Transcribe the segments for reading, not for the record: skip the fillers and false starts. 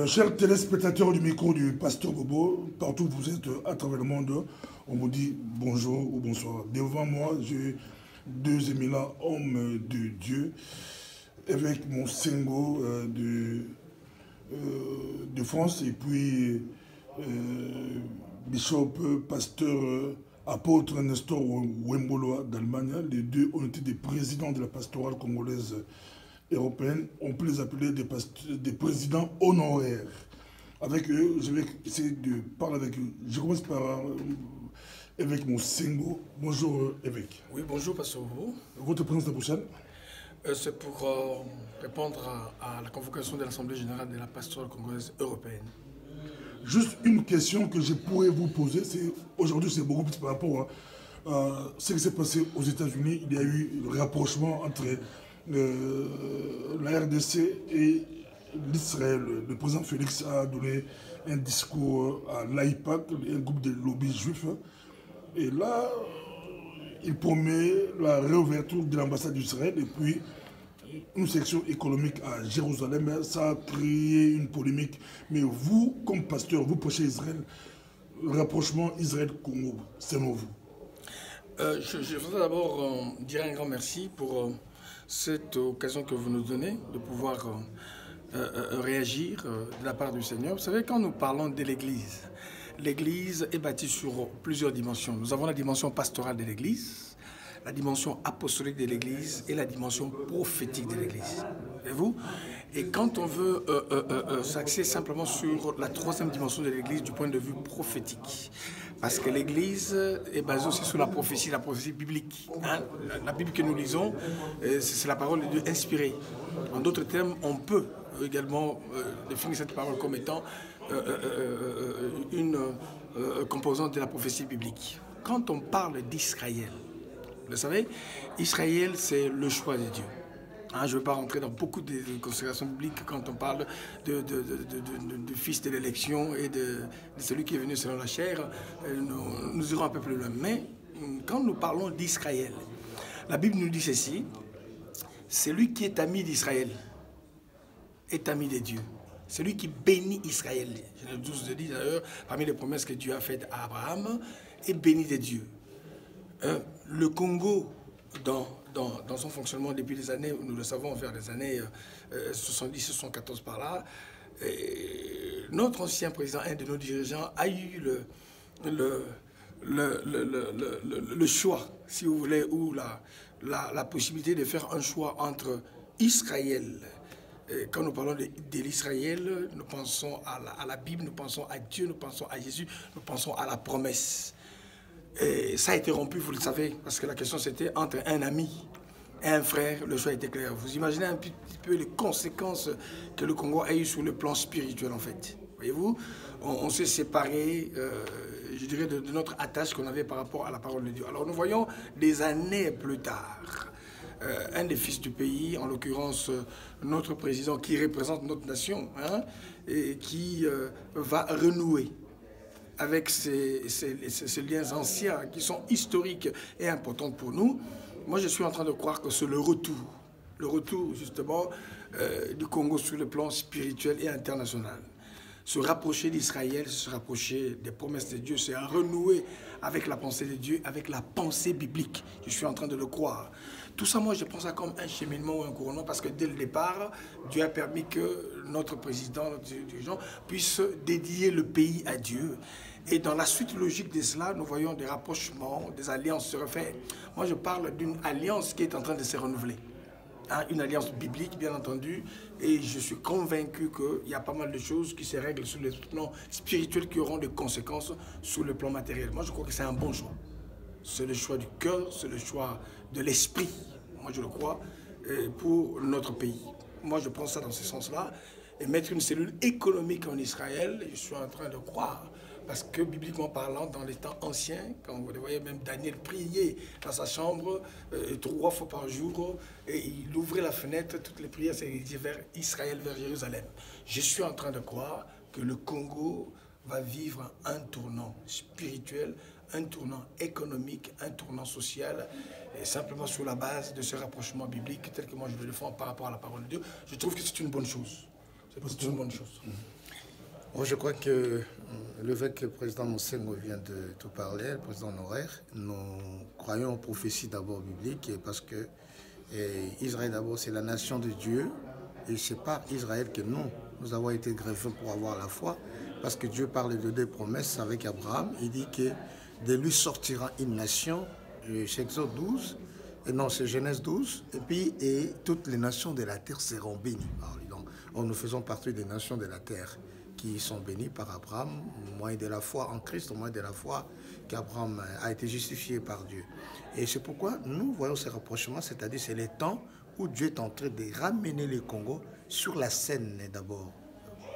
Chers téléspectateurs du micro du Pasteur Bobo, partout où vous êtes à travers le monde, on vous dit bonjour ou bonsoir. Devant moi, j'ai deux éminents hommes de Dieu, avec mon Sengo de France et puis Bishop, pasteur, apôtre Nestor Wemboloa d'Allemagne. Les deux ont été des présidents de la pastorale congolaise européenne. On peut les appeler des présidents honoraires. Avec eux, je vais essayer de parler avec eux. Je commence par évêque Sengo. Bonjour évêque. Oui, bonjour pasteur Bobo. Votre présence la prochaine? C'est pour répondre à la convocation de l'Assemblée générale de la pastorale congolaise européenne. Juste une question que je pourrais vous poser, c'est aujourd'hui c'est beaucoup plus par rapport à ce qui s'est passé aux États-Unis. Il y a eu le rapprochement entre la RDC et l'Israël. Le président Félix a donné un discours à l'AIPAC, un groupe de lobbies juifs. Et là, il promet la réouverture de l'ambassade d'Israël et puis une section économique à Jérusalem. Ça a créé une polémique. Mais vous, comme pasteur, vous prêchez Israël, le rapprochement Israël-Congo, c'est vous. Je voudrais d'abord dire un grand merci pour cette occasion que vous nous donnez de pouvoir réagir de la part du Seigneur. Vous savez, quand nous parlons de l'Église, l'Église est bâtie sur plusieurs dimensions. Nous avons la dimension pastorale de l'Église, la dimension apostolique de l'Église et la dimension prophétique de l'Église. Voyez-vous? Et quand on veut s'axer simplement sur la troisième dimension de l'Église du point de vue prophétique, parce que l'Église est basée aussi sur la prophétie biblique. Hein? La Bible que nous lisons, c'est la parole de Dieu inspirée. En d'autres termes, on peut également définir cette parole comme étant une composante de la prophétie biblique. Quand on parle d'Israël, vous savez, Israël, c'est le choix de Dieu. Hein, je ne veux pas rentrer dans beaucoup de considérations bibliques quand on parle du fils de l'élection et de celui qui est venu selon la chair. Nous irons un peu plus loin. Mais quand nous parlons d'Israël, la Bible nous dit ceci: celui qui est ami d'Israël est ami de Dieu. Celui qui bénit Israël, je l'ai dit d'ailleurs, parmi les promesses que Dieu a faites à Abraham, est béni de Dieu. Le Congo, dans son fonctionnement depuis des années, nous le savons, vers les années 70-74 par là, notre ancien président, un de nos dirigeants, a eu le choix, si vous voulez, ou la possibilité de faire un choix entre Israël. Quand nous parlons de l'Israël, nous pensons à la Bible, nous pensons à Dieu, nous pensons à Jésus, nous pensons à la promesse. Et ça a été rompu, vous le savez, parce que la question c'était entre un ami et un frère, le choix était clair. Vous imaginez un petit peu les conséquences que le Congo a eues sur le plan spirituel en fait. Voyez-vous, on s'est séparés, je dirais, de notre attache qu'on avait par rapport à la parole de Dieu. Alors nous voyons des années plus tard, un des fils du pays, en l'occurrence notre président qui représente notre nation, hein, et qui va renouer avec ces liens anciens qui sont historiques et importants pour nous. Moi, je suis en train de croire que c'est le retour justement du Congo sur le plan spirituel et international. Se rapprocher d'Israël, se rapprocher des promesses de Dieu, c'est à renouer avec la pensée de Dieu, avec la pensée biblique. Je suis en train de le croire. Tout ça, moi, je prends ça comme un cheminement ou un couronnement parce que dès le départ, Dieu a permis que notre président, notre dirigeant, puisse dédier le pays à Dieu. Et dans la suite logique de cela, nous voyons des rapprochements, des alliances se refaire. Moi, je parle d'une alliance qui est en train de se renouveler. Hein, une alliance biblique, bien entendu. Et je suis convaincu qu'il y a pas mal de choses qui se règlent sur le plan spirituel qui auront des conséquences sur le plan matériel. Moi, je crois que c'est un bon choix. C'est le choix du cœur, c'est le choix de l'esprit. Moi, je le crois, pour notre pays. Moi, je prends ça dans ce sens-là. Et mettre une cellule économique en Israël, je suis en train de croire. Parce que, bibliquement parlant, dans les temps anciens, quand vous le voyez, même Daniel priait dans sa chambre 3 fois par jour, et il ouvrait la fenêtre, toutes les prières s'étaient vers Israël, vers Jérusalem. Je suis en train de croire que le Congo va vivre un tournant spirituel, un tournant économique, un tournant social, et simplement sur la base de ce rapprochement biblique tel que moi je le défends par rapport à la parole de Dieu. Je trouve que c'est une bonne chose. C'est une bonne chose. Moi, je crois que le fait que le président Moussengo vient de tout parler, le président honoraire, nous croyons aux prophéties d'abord bibliques parce que Israël d'abord c'est la nation de Dieu et c'est par Israël que nous avons été greffés pour avoir la foi parce que Dieu parle de 2 promesses avec Abraham. Il dit que de lui sortira une nation, c'est Exode 12, et non c'est Genèse 12, et puis toutes les nations de la terre seront bénies. Donc, nous faisons partie des nations de la terre qui sont bénis par Abraham, au moyen de la foi en Christ, au moyen de la foi qu'Abraham a été justifié par Dieu. Et c'est pourquoi nous voyons ces rapprochements, c'est-à-dire c'est le temps où Dieu est en train de ramener le Congo sur la scène d'abord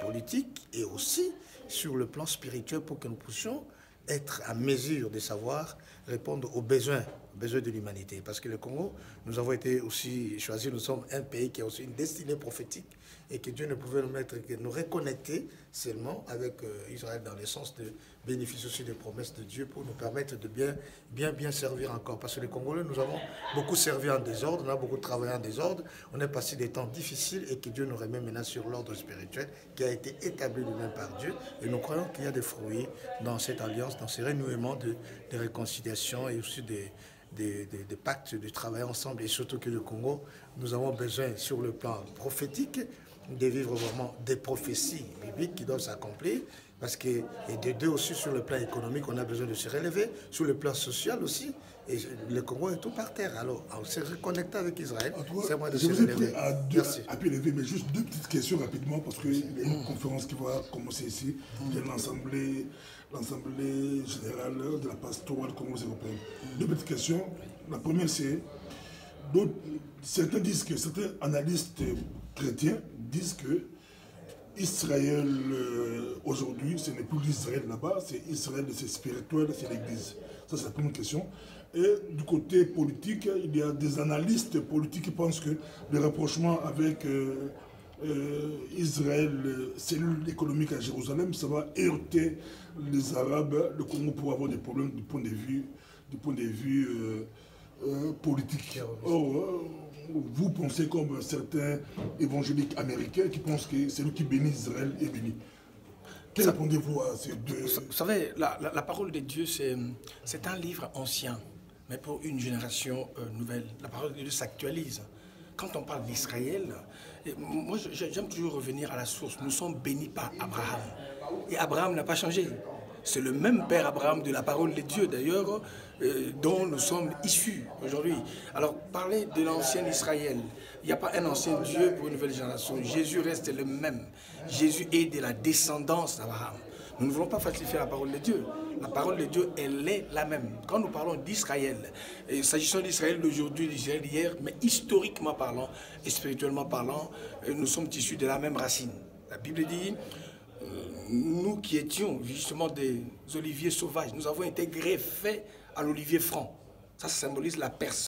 politique et aussi sur le plan spirituel pour que nous puissions être à mesure de savoir répondre aux besoins de l'humanité. Parce que le Congo, nous avons été aussi choisis, nous sommes un pays qui a aussi une destinée prophétique et que Dieu ne pouvait nous mettre que nous reconnecter seulement avec Israël dans le sens de bénéficier aussi des promesses de Dieu pour nous permettre de bien servir encore. Parce que les Congolais, nous avons beaucoup servi en désordre, on a beaucoup travaillé en désordre, on est passé des temps difficiles et que Dieu nous remet maintenant sur l'ordre spirituel qui a été établi lui-même par Dieu. Et nous croyons qu'il y a des fruits dans cette alliance, dans ce renouement de réconciliation et aussi des pactes de travail ensemble. Et surtout que le Congo, nous avons besoin sur le plan prophétique de vivre vraiment des prophéties bibliques qui doivent s'accomplir. Parce que, et de deux aussi sur le plan économique, on a besoin de se relever. Sur le plan social aussi, et le Congo est tout par terre. Alors, on s'est reconnecté avec Israël. C'est moi de se relever. À pied levé, mais juste 2 petites questions rapidement, parce qu'il y a une conférence qui va commencer ici. Il y a l'Assemblée générale de la pastorale congolaise européenne. 2 petites questions. La première, c'est, certains disent que, certains analystes chrétiens disent que Israël, aujourd'hui, ce n'est plus l'Israël là-bas, c'est Israël, c'est spirituel, c'est l'Église. Ça, c'est la première question. Et du côté politique, il y a des analystes politiques qui pensent que le rapprochement avec Israël, cellule économique à Jérusalem, ça va heurter les Arabes. Le Congo pourra avoir des problèmes du point de vue politique. Or, vous pensez comme certains évangéliques américains qui pensent que celui qui bénit Israël est béni. Que répondez-vous à ces 2? Vous savez, la parole de Dieu, c'est un livre ancien, mais pour une génération nouvelle. La parole de Dieu s'actualise. Quand on parle d'Israël, moi j'aime toujours revenir à la source. Nous sommes bénis par Abraham. Et Abraham n'a pas changé. C'est le même Père Abraham de la parole de Dieu, d'ailleurs, dont nous sommes issus aujourd'hui. Alors, parler de l'ancien Israël, il n'y a pas un ancien Dieu pour une nouvelle génération. Jésus reste le même. Jésus est de la descendance d'Abraham. Nous ne voulons pas falsifier la parole de Dieu. La parole de Dieu, elle est la même. Quand nous parlons d'Israël, s'agissant d'Israël d'aujourd'hui, d'Israël d'hier, mais historiquement parlant et spirituellement parlant, nous sommes issus de la même racine. La Bible dit... Nous qui étions justement des oliviers sauvages, nous avons été greffés à l'olivier franc. Ça symbolise la personne.